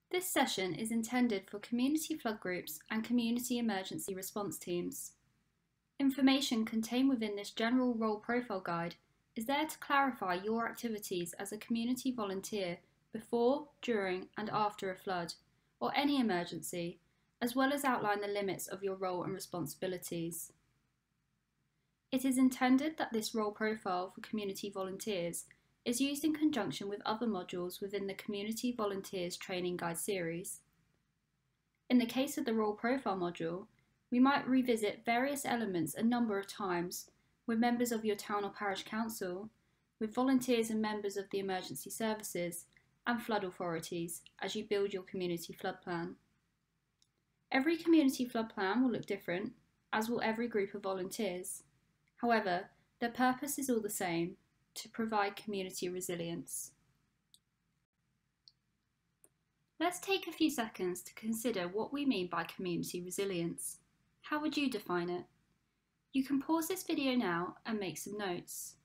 This session is intended for community flood groups and community emergency response teams. Information contained within this general role profile guide is there to clarify your activities as a community volunteer before, during and after a flood, or any emergency, as well as outline the limits of your role and responsibilities. It is intended that this role profile for community volunteers is used in conjunction with other modules within the Community Volunteers Training Guide series. In the case of the role profile module, we might revisit various elements a number of times with members of your town or parish council, with volunteers and members of the emergency services and flood authorities as you build your community flood plan. Every community flood plan will look different, as will every group of volunteers. However, their purpose is all the same: to provide community resilience. Let's take a few seconds to consider what we mean by community resilience. How would you define it? You can pause this video now and make some notes.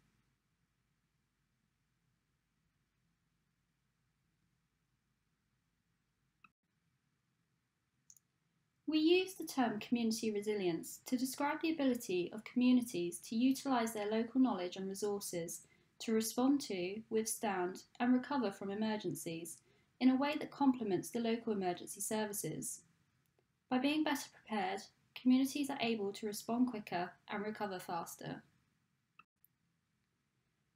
We use the term community resilience to describe the ability of communities to utilise their local knowledge and resources to respond to, withstand and recover from emergencies in a way that complements the local emergency services. By being better prepared, communities are able to respond quicker and recover faster.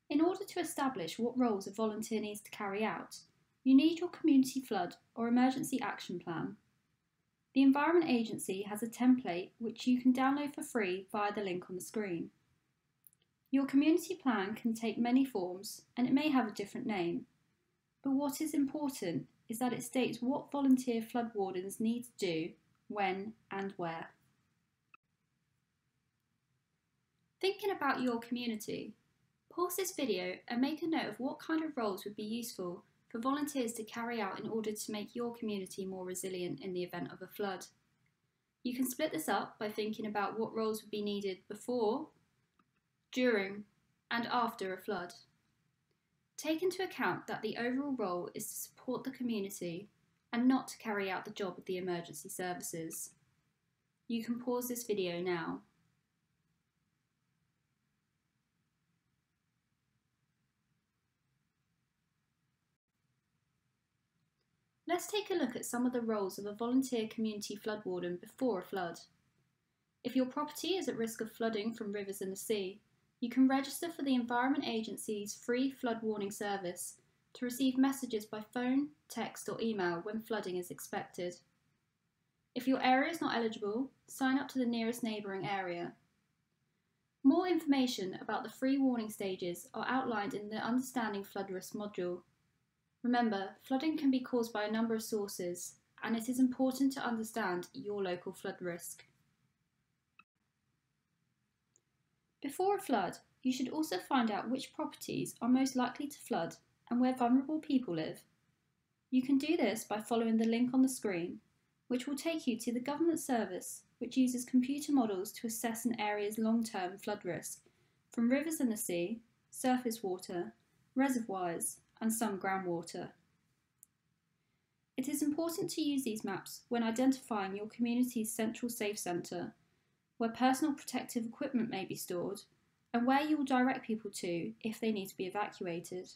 In order to establish what roles a volunteer needs to carry out, you need your community flood or emergency action plan. The Environment Agency has a template which you can download for free via the link on the screen. Your community plan can take many forms and it may have a different name, but what is important is that it states what volunteer flood wardens need to do, when and where. Thinking about your community, pause this video and make a note of what kind of roles would be useful for volunteers to carry out in order to make your community more resilient in the event of a flood. You can split this up by thinking about what roles would be needed before, during and after a flood. Take into account that the overall role is to support the community and not to carry out the job of the emergency services. You can pause this video now. Let's take a look at some of the roles of a volunteer community flood warden before a flood. If your property is at risk of flooding from rivers and the sea, you can register for the Environment Agency's free flood warning service to receive messages by phone, text or email when flooding is expected. If your area is not eligible, sign up to the nearest neighbouring area. More information about the free warning stages are outlined in the Understanding Flood Risk module. Remember, flooding can be caused by a number of sources, and it is important to understand your local flood risk. Before a flood, you should also find out which properties are most likely to flood and where vulnerable people live. You can do this by following the link on the screen, which will take you to the government service which uses computer models to assess an area's long-term flood risk from rivers and the sea, surface water, reservoirs and some groundwater. It is important to use these maps when identifying your community's central safe centre, where personal protective equipment may be stored, and where you will direct people to if they need to be evacuated.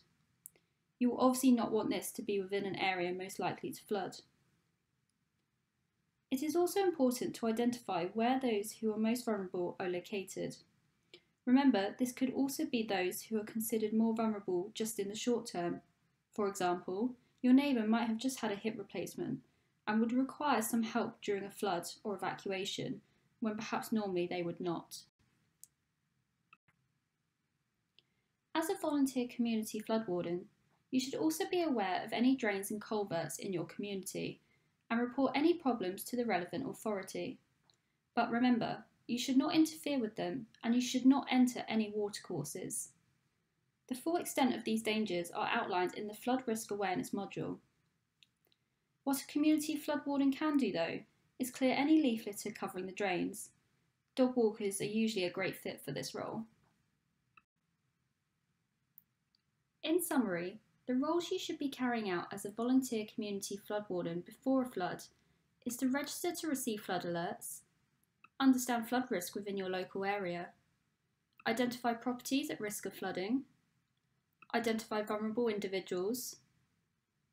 You will obviously not want this to be within an area most likely to flood. It is also important to identify where those who are most vulnerable are located. Remember, this could also be those who are considered more vulnerable just in the short term. For example, your neighbour might have just had a hip replacement and would require some help during a flood or evacuation, when perhaps normally they would not. As a volunteer community flood warden, you should also be aware of any drains and culverts in your community and report any problems to the relevant authority. But remember, you should not interfere with them and you should not enter any watercourses. The full extent of these dangers are outlined in the Flood Risk Awareness module. What a community flood warden can do, though, is clear any leaf litter covering the drains. Dog walkers are usually a great fit for this role. In summary, The roles you should be carrying out as a volunteer community flood warden before a flood is to register to receive flood alerts, understand flood risk within your local area, identify properties at risk of flooding, identify vulnerable individuals,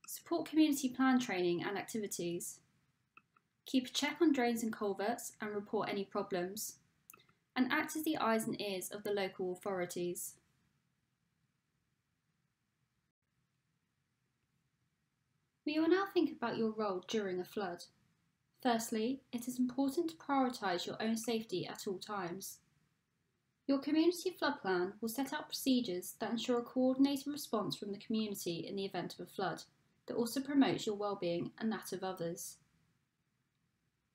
support community plan training and activities, keep a check on drains and culverts and report any problems, and act as the eyes and ears of the local authorities. We will now think about your role during a flood. Firstly, it is important to prioritise your own safety at all times. Your community flood plan will set out procedures that ensure a coordinated response from the community in the event of a flood that also promotes your well-being and that of others.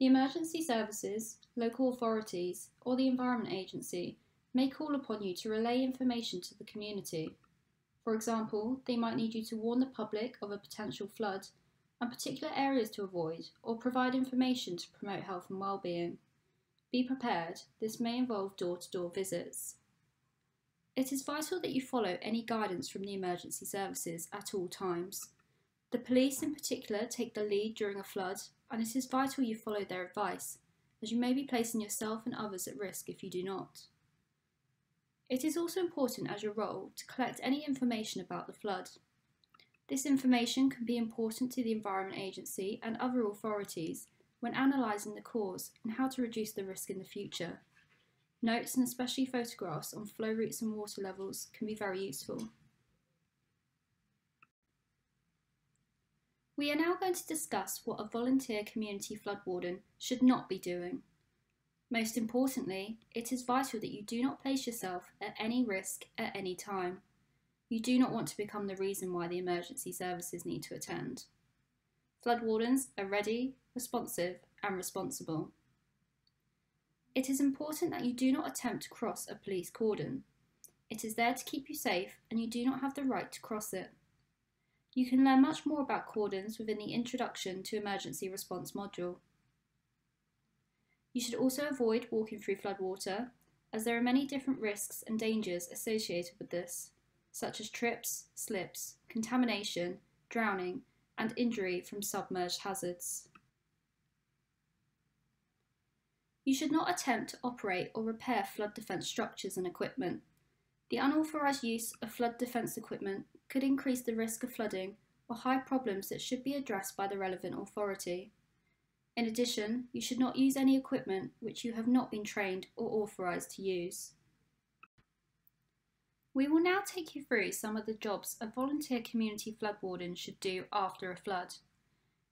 The emergency services, local authorities, or the Environment Agency may call upon you to relay information to the community. For example, they might need you to warn the public of a potential flood and particular areas to avoid, or provide information to promote health and well-being. Be prepared, this may involve door-to-door visits. It is vital that you follow any guidance from the emergency services at all times. The police in particular take the lead during a flood, and it is vital you follow their advice, as you may be placing yourself and others at risk if you do not. It is also important as your role to collect any information about the flood. This information can be important to the Environment Agency and other authorities when analysing the cause and how to reduce the risk in the future. Notes and especially photographs on flow routes and water levels can be very useful. We are now going to discuss what a volunteer community flood warden should not be doing. Most importantly, it is vital that you do not place yourself at any risk at any time. You do not want to become the reason why the emergency services need to attend. Flood wardens are ready, responsive, and responsible. It is important that you do not attempt to cross a police cordon. It is there to keep you safe, and you do not have the right to cross it. You can learn much more about cordons within the Introduction to Emergency Response module. You should also avoid walking through floodwater, as there are many different risks and dangers associated with this, such as trips, slips, contamination, drowning, and injury from submerged hazards. You should not attempt to operate or repair flood defence structures and equipment. The unauthorised use of flood defence equipment could increase the risk of flooding or hide problems that should be addressed by the relevant authority. In addition, you should not use any equipment which you have not been trained or authorised to use. We will now take you through some of the jobs a volunteer community flood warden should do after a flood.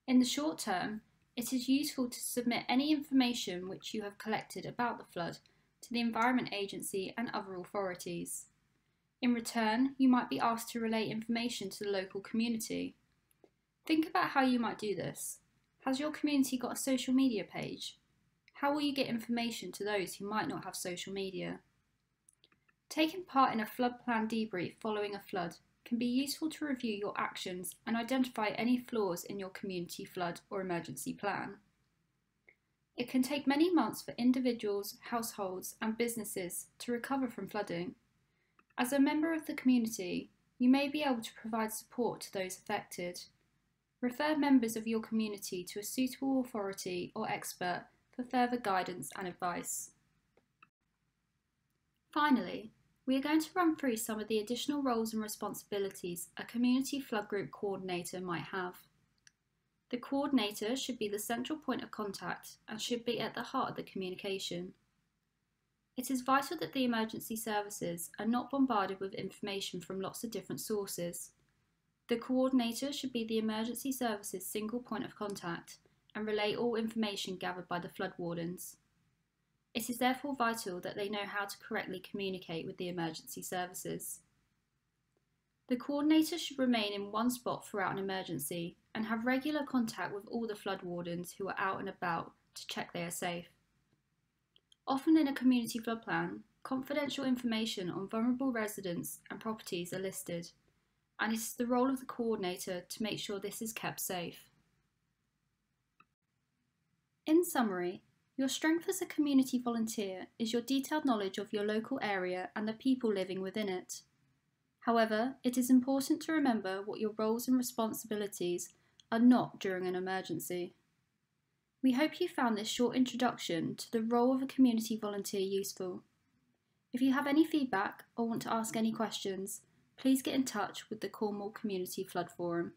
In the short term, it is useful to submit any information which you have collected about the flood to the Environment Agency and other authorities. In return, you might be asked to relay information to the local community. Think about how you might do this. Has your community got a social media page? How will you get information to those who might not have social media? Taking part in a flood plan debrief following a flood can be useful to review your actions and identify any flaws in your community flood or emergency plan. It can take many months for individuals, households, and businesses to recover from flooding. As a member of the community, you may be able to provide support to those affected. Refer members of your community to a suitable authority or expert for further guidance and advice. Finally, we are going to run through some of the additional roles and responsibilities a community flood group coordinator might have. The coordinator should be the central point of contact and should be at the heart of the communication. It is vital that the emergency services are not bombarded with information from lots of different sources. The coordinator should be the emergency services' single point of contact and relay all information gathered by the flood wardens. It is therefore vital that they know how to correctly communicate with the emergency services. The coordinator should remain in one spot throughout an emergency and have regular contact with all the flood wardens who are out and about to check they are safe. Often in a community flood plan, confidential information on vulnerable residents and properties are listed, and it is the role of the coordinator to make sure this is kept safe. In summary, your strength as a community volunteer is your detailed knowledge of your local area and the people living within it. However, it is important to remember what your roles and responsibilities are not during an emergency. We hope you found this short introduction to the role of a community volunteer useful. If you have any feedback or want to ask any questions, please get in touch with the Cornwall Community Flood Forum.